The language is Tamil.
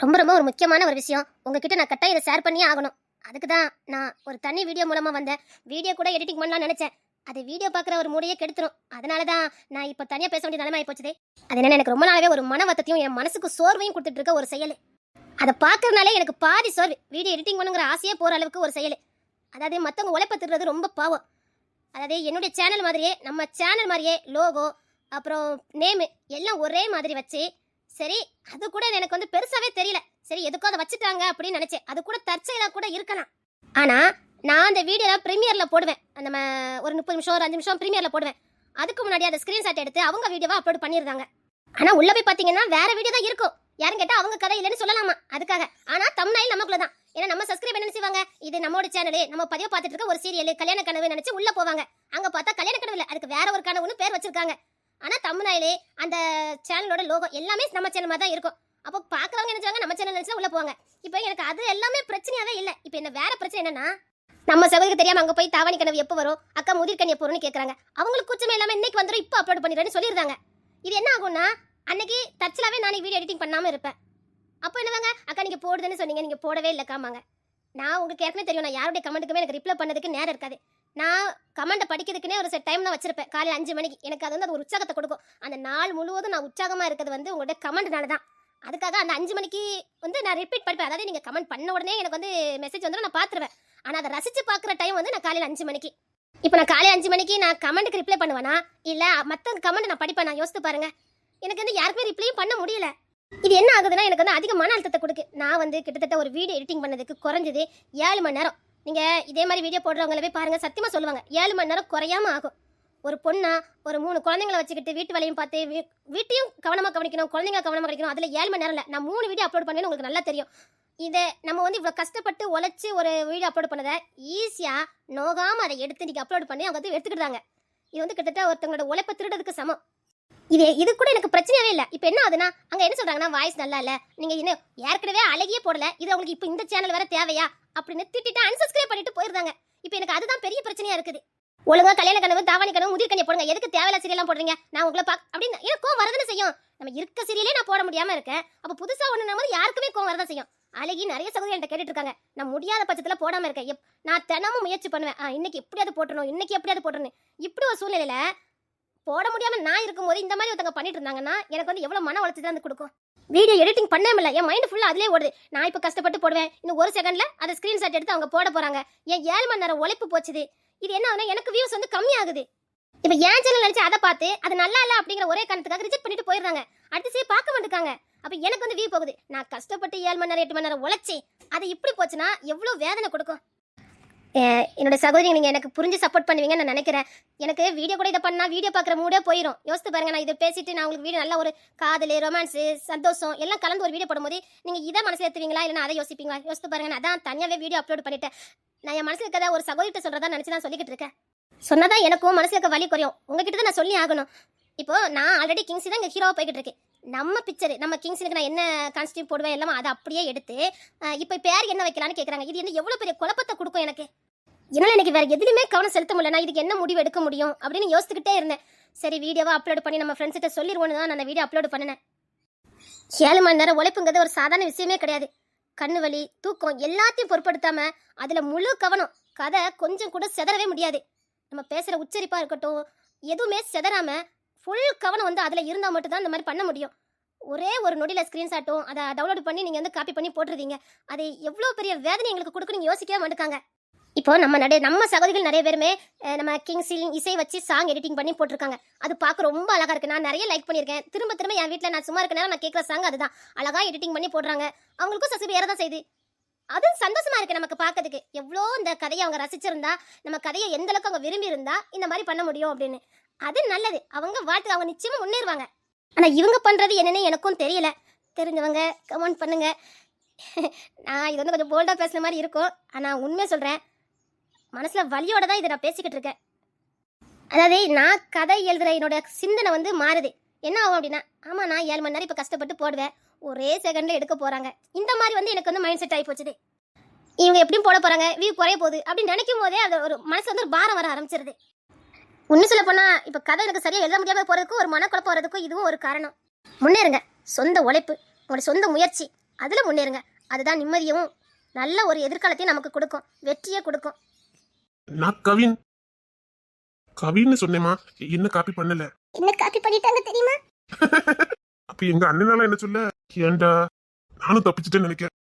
ரொம்ப ரொம்ப ஒரு முக்கியமான ஒரு விஷயம் உங்ககிட்ட நான் கட்டாயம் இதை ஷேர் பண்ணியே ஆகணும். அதுக்கு தான் நான் ஒரு தனி வீடியோ மூலமா வந்தேன். வீடியோ கூட எடிட்டிங் பண்ணலாம்னு நினைச்சேன். அது வீடியோ பார்க்குற ஒரு மூடையே கெடுத்துரும். அதனால தான் நான் இப்போ தனியாக பேச வேண்டிய நிலைமை ஆயிப்போச்சுதே. அது என்ன, எனக்கு ரொம்ப நாளாவே ஒரு மன வருத்தத்தையும் என் மனசுக்கு சோர்வையும் கொடுத்துட்டு இருக்க ஒரு செயல். அதை பார்க்கறதுனாலே எனக்கு பாதி சோர்வு. வீடியோ எடிட்டிங் பண்ணுங்கிற ஆசையே போகிற அளவுக்கு ஒரு செயல். அதாவது மற்றவங்க உழைப்ப திருறது ரொம்ப பாவம். அதாவது என்னுடைய சேனல் மாதிரியே நம்ம சேனல் மாதிரியே லோகோ அப்புறம் நேமு எல்லாம் ஒரே மாதிரி வச்சு, சரி அது கூட எனக்கு வந்து பெருசாவே தெரியல, சரி எதுக்கோ அதை வச்சுட்டாங்க அப்படின்னு நினைச்சேன். அது கூட தற்செயலா கூட இருக்கலாம். ஆனா நான் அந்த வீடியோ பிரீமியர்ல போடுவேன். அந்த ஒரு 30 நிமிஷம் ஒரு 5 நிமிஷம் பிரீமியர்ல போடுவேன். அதுக்கு முன்னாடி அதை ஸ்கிரீன்ஷாட் எடுத்து அவங்க வீடியோவா அப்லோட் பண்ணிருந்தாங்க. ஆனா உள்ள போய் பாத்தீங்கன்னா வேற வீடியோ தான் இருக்கும். யாரும் கேட்டா அவங்க கதை இல்லைன்னு சொல்லலாமா அதுக்காக. ஆனா தம்ப்நெயில் நமக்குள்ள தான். ஏன்னா நம்ம சப்ஸ்கிரைப் என்ன செய்வாங்க, இது நம்மளோட சேனல், நம்ம பதிவு பார்த்துட்டு இருக்க ஒரு சீரியல் கல்யாண கனவு நினைச்சு உள்ள போவாங்க. அங்க பார்த்தா கல்யாண கனவு இல்ல, அதுக்கு வேற ஒரு கனவுன்னு பேர் வச்சிருக்காங்க. ஆனா தம்ப்நெயிலே அந்த சேனலோட லோகோ எல்லாமே நம்ம சேனல் மாதிரி தான் இருக்கும். அப்போ பாக்குறவங்க நினைச்சாங்க நம்ம சேனல் நினைச்சா உள்ள போவாங்க. இப்போ எனக்கு அது எல்லாமே பிரச்சனையாவே இல்ல. இப்போ என்ன வேற பிரச்சனை என்னன்னா, நம்ம சகோதரிக்கு தெரியாம அங்க போய் தாவணி கனவு எப்போ வரும், அக்கா முதிர்கனி எப்போ வரும்னு கேக்குறாங்க. அவங்களுக்கு கூச்சமே இல்லாம இன்னைக்கு வந்துடும், இப்போ அப்லோட் பண்ணிடுறேன்னு சொல்லிருந்தாங்க. இது என்ன ஆகும்னா, அன்னைக்கு தற்செயலாவே நானே வீடியோ எடிட்டிங் பண்ணாம இருப்பேன். அப்போ என்னவாங்க, அக்கா நீங்க போடுதுன்னு சொன்னீங்க, நீங்க போடவே இல்லக்காமாங்க. நான் உங்களுக்கு ஏற்கனவே தெரியும், நான் யாருடைய கமெண்ட்டுக்குமே எனக்கு ரிப்ளை பண்ணதுக்கு நேரம் இருக்காது. நான் கமெண்ட்டை படிக்கிறதுக்குனே ஒரு செட் டைம் தான் வச்சிருப்பேன், காலையில் 5 மணிக்கு. எனக்கு அது வந்து அது ஒரு உற்சாகத்தை கொடுக்கும். அந்த நாள் முழுவதும் நான் உற்சாகமாக இருக்கிறது வந்து உங்களுடைய கமெண்ட்னால தான். அதுக்காக அந்த 5 மணிக்கு வந்து நான் ரிப்பீட் படிப்பேன். அதாவது நீங்கள் கமெண்ட் பண்ண உடனே எனக்கு வந்து மெசேஜ் வந்துடும், நான் பார்த்துருவேன். ஆனால் அதை ரசித்து பார்க்குற டைம் வந்து நான் காலையில் 5 மணிக்கு. இப்போ நான் காலையில் 5 மணிக்கு நான் கமெண்ட்டுக்கு ரிப்ளை பண்ணுவேனா இல்லை மற்ற கமெண்ட் நான் படிப்பேன்? நான் யோசித்து பாருங்க. எனக்கு வந்து யாருக்குமே ரிப்ளையும் பண்ண முடியல. இது என்ன ஆகுதுன்னா, எனக்கு வந்து அதிக மன அழுத்தத்தை கொடுக்கு. நான் வந்து கிட்டத்தட்ட ஒரு வீடியோ எடிட்டிங் பண்ணதுக்கு குறைஞ்சது 7 மணி நேரம். நீங்கள் இதே மாதிரி வீடியோ போடுறவங்களவே பாருங்கள், சத்தியமாக சொல்லுவாங்க 7 மணி நேரம் குறையாமல் ஆகும். ஒரு பொண்ணா ஒரு 3 குழந்தைங்களை வச்சுக்கிட்டு வீட்டு வேலையும் பார்த்து வீட்டையும் கவனமாக கவனிக்கணும், குழந்தைங்களை கவனமாக கவனிக்கணும். அதில் 7 மணி நேரம் இல்லை, நான் 3 வீடியோ அப்லோட் பண்ணேன்னு உங்களுக்கு நல்லா தெரியும். இதை நம்ம வந்து இவ்வளோ கஷ்டப்பட்டு உழைச்சி ஒரு வீடியோ அப்லோட் பண்ணதை ஈஸியாக நோகாமல் அதை எடுத்து இன்றைக்கி அப்லோட் பண்ணி அவங்க வந்து எடுத்துக்கிட்டாங்க. இது வந்து கிட்டத்தட்ட ஒருத்தவங்களோட உழைப்பை திருடுறதுக்கு சமம். இது கூட எனக்கு பிரச்சனையாவே இல்லை. இப்போ என்ன ஆகுதுன்னா, அங்கே என்ன சொல்கிறாங்கன்னா, வாய்ஸ் நல்லா இல்லை, நீங்கள் இன்னும் ஏற்கனவே அழகியே போடல, இது அவங்களுக்கு இப்போ இந்த சேனல் வேற தேவையா அப்படின்னு திட்டிட்டு அன்சப்ஸ்கிரைப் பண்ணிட்டு போயிருந்தாங்க. இப்போ எனக்கு அதுதான் பெரிய பிரச்சனையா இருக்குது. ஒழுங்கா கல்யாண கனவு தாவணி கனவு முதிர்கனியை போடுங்க, எதுக்கு தேவையில்ல சீரியல்லாம் போடுறீங்க, நான் உங்களை அப்படின்னு எனக்கு கோவம் வரதானே செய்யும். நம்ம இருக்க சீரியலே நான் போட முடியாமல் இருக்கேன், அப்போ புதுசாக ஒன்று நம்ம யாருக்குமே கோவம் வரதான் செய்யும். அழகி நிறைய சகோதரி என்கிட்ட கேட்டுட்டு இருக்காங்க, நான் முடியாத பட்சத்தில் போடாமல் இருக்கேன். நான் தினமும் முயற்சி பண்ணுவேன், இன்னைக்கு எப்படியாவது போட்டணும், இன்னைக்கு எப்படியாவது போட்டணும். இப்படி ஒரு சூழ்நிலையில போட முடியாமல் நான் இருக்கும்போது இந்த மாதிரி ஒருத்தங்க பண்ணிட்டு இருந்தாங்கன்னா எனக்கு வந்து எவ்வளோ மன உளைச்சல் தான் கொடுக்கும். வீடியோ எடிட்டிங் பண்ணாமல என் மைண்ட் ஃபுல்லாக அதிலே ஓடுது. நான் இப்போ கஷ்டப்பட்டு போடுவேன், இன்னும் ஒரு செகண்டில் அதை ஸ்க்ரீன்ஷாட் எடுத்து அவங்க போட போகிறாங்க. என் 7 மணி நேரம் உழைப்பு போச்சுது. இது என்ன ஆகுதுன்னா, எனக்கு வியூஸ் வந்து கம்மியாகுது. இப்போ ஏன் சேனல் நினச்சி அதை பார்த்து அது நல்லா இல்லை அப்படிங்கிற ஒரே காரணத்துக்காக ரிஜெக்ட் பண்ணிட்டு போயிடுறாங்க. அடுத்து சரி பார்க்க மாட்டேங்காங்க. அப்போ எனக்கு வந்து வியூ போகுது. நான் கஷ்டப்பட்டு 7 மணி நேரம் 8 மணி நேரம் உழைச்சி அது இப்படி போச்சுன்னா எவ்வளோ வேதனை கொடுக்கும். என்னோட சகோதரி நீங்கள் எனக்கு புரிஞ்சு சப்போர்ட் பண்ணுவீங்கன்னு நான் நினைக்கிறேன். எனக்கு வீடியோ கூட இதை பண்ணால் வீடியோ பார்க்குற மூடே போயிடும். யோசித்து பாருங்கள், நான் இதை பேசிட்டு நான் உங்களுக்கு வீடியோ நல்ல ஒரு காதல் ரொமான்ஸு சந்தோஷம் எல்லாம் கலந்து ஒரு வீடியோ போடும்போது நீங்கள் இதை மனசில் ஏற்றுவீங்களா இல்லைன்னா அதை யோசிப்பீங்களா? யோசித்து பாருங்கள். நான் அதான் தனியாகவே வீடியோ அப்லோட் பண்ணிட்டேன். நான் என் மனசில் இருக்கிறத ஒரு சகோதரிட்ட சொல்கிறதா நினச்சி நான் சொல்லிக்கிட்டு இருக்கேன். சொன்னதான் எனக்கும் மனசில் இருக்க வலி குறையும். உங்ககிட்ட தான் நான் சொல்லி ஆகணும். இப்போ நான் ஆல்ரெடி கிங்ஸி தான் இங்கே ஹீரோவாக போய்கிட்டு இருக்கேன். நம்ம பிக்சர் நம்ம கிங்ஸுக்கு நான் என்ன கான்ஸ்டியூம் போடுவேன் எல்லாமே அதை அப்படியே எடுத்து இப்போ பேர் என்ன வைக்கலான்னு கேட்குறாங்க. இது என்ன எவ்வளோ பெரிய குழப்பத்தை கொடுக்கும் எனக்கு. என்னால் எனக்கு வேறு எதுலையுமே கவனம் செலுத்த முடியல. நான் இதுக்கு என்ன முடிவு எடுக்க முடியும் அப்படின்னு யோசிச்சுக்கிட்டே இருந்தேன். சரி வீடியோவை அப்லோட் பண்ணி நம்ம ஃப்ரெண்ட்ஸ்கிட்ட சொல்லிடுவோன்னு தான் நான் வீடியோ அப்லோட் பண்ணினேன். 7 மணி நேரம் உழைப்புங்கிறது ஒரு சாதாரண விஷயமே கிடையாது. கண்ணு வலி தூக்கம் எல்லாத்தையும் பொருட்படுத்தாமல் அதில் முழு கவனம், கதை கொஞ்சம் கூட செதறவே முடியாது. நம்ம பேசுகிற உச்சரிப்பாக இருக்கட்டும் எதுவுமே செதறாமல் ஃபுல் கவனம் வந்து அதில் இருந்தால் மட்டும்தான் இந்த மாதிரி பண்ண முடியும். ஒரே ஒரு நொடியில் ஸ்க்ரீன்ஷாட்டும் அதை டவுன்லோட் பண்ணி நீங்கள் வந்து காப்பி பண்ணி போட்டுருவீங்க. அது எவ்வளோ பெரிய வேதனை எங்களுக்கு கொடுக்குன்னு யோசிக்கவே மாட்டேங்காங்க. இப்போ நம்ம சகோதரிகள் நிறைய பேருமே நம்ம கிங்ஸில் இசை வச்சு சாங் எடிட்டிங் பண்ணி போட்டிருக்காங்க. அது பார்க்க ரொம்ப அழகாக இருக்குது. நான் நிறைய லைக் பண்ணியிருக்கேன். திரும்ப திரும்ப என் வீட்டில் நான் சும்மா இருக்க நேரம் நான் கேட்குற சாங் அதுதான். அழகாக எடிட்டிங் பண்ணி போடுறாங்க. அவங்களுக்கும் சசி வேறு தான் செய்யுது. அதுவும் சந்தோஷமா இருக்குது நமக்கு பார்க்கறதுக்கு. எவ்வளோ இந்த கதையை அவங்க ரசிச்சிருந்தா, நம்ம கதையை எந்த அளவுக்கு அவங்க விரும்பி இருந்தா இந்த மாதிரி பண்ண முடியும் அப்படின்னு. அது நல்லது. அவங்க வாழ்க்கை அவங்க நிச்சயமாக முன்னேறுவாங்க. ஆனால் இவங்க பண்ணுறது என்னன்னு எனக்கும் தெரியல. தெரிஞ்சவங்க கமெண்ட் பண்ணுங்க. நான் இது வந்து கொஞ்சம் போல்டாக பேசுகிற மாதிரி இருக்கும். ஆனால் உண்மையை சொல்கிறேன், மனசில் வலியோட தான் இதை நான் பேசிக்கிட்டு இருக்கேன். அதாவது நான் கதை எழுதுகிற என்னோட சிந்தனை வந்து மாறுது. என்ன ஆகும் அப்படின்னா, ஆமாம் நான் 7 மணி நேரம் இப்போ கஷ்டப்பட்டு போடுவேன், ஒரே செகண்டில் எடுக்க போகிறாங்க. இந்த மாதிரி வந்து எனக்கு வந்து மைண்ட் செட் ஆகி போச்சுது. இவங்க எப்படியும் போட போகிறாங்க, வியூ குறைய போகுது அப்படின்னு நினைக்கும் போதே அது ஒரு மனசு வந்து ஒரு பாரம் வர ஆரம்பிச்சிருது. இன்னும் சொல்ல போனால் இப்போ கதை எனக்கு சரியாக எழுத முடியாமல் போகிறதுக்கும் ஒரு மனக்குழப்பம் வர்றதுக்கும் இதுவும் ஒரு காரணம். முன்னேறுங்க. சொந்த உழைப்பு, உங்களுடைய சொந்த முயற்சி, அதுல முன்னேறுங்க. அதுதான் நிம்மதியும் நல்ல ஒரு எதிர்காலத்தையும் நமக்கு கொடுக்கும், வெற்றியை கொடுக்கும். நான் கவின் கவின்னு சொன்னேமா, என்ன காப்பி பண்ணல. என்ன காப்பி பண்ணிட்டாங்க தெரியுமா? அப்ப எங்க அண்ணனால என்ன சொல்ல? ஏன்டா நானும் தப்பிச்சுட்டேன்னு நினைக்கிறேன்.